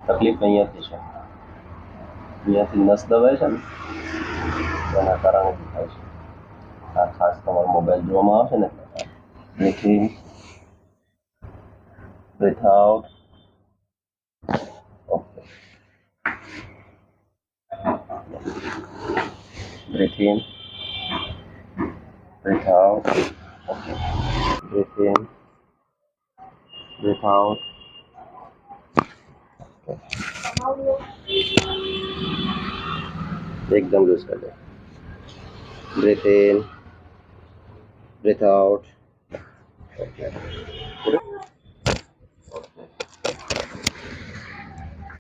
તકલીફ અહીંયાથી છે, અહીંયાથી નસ દબાય છે ને એના કારણે થાય છે. આ ખાસ તમારો મોબાઈલ જોવામાં આવશે ને breathe in, breathe out. Okay, breathe in, breathe out. Okay, breathe in, breathe out. एकदम लूज कर दे. Breathe in, breathe out. Okay.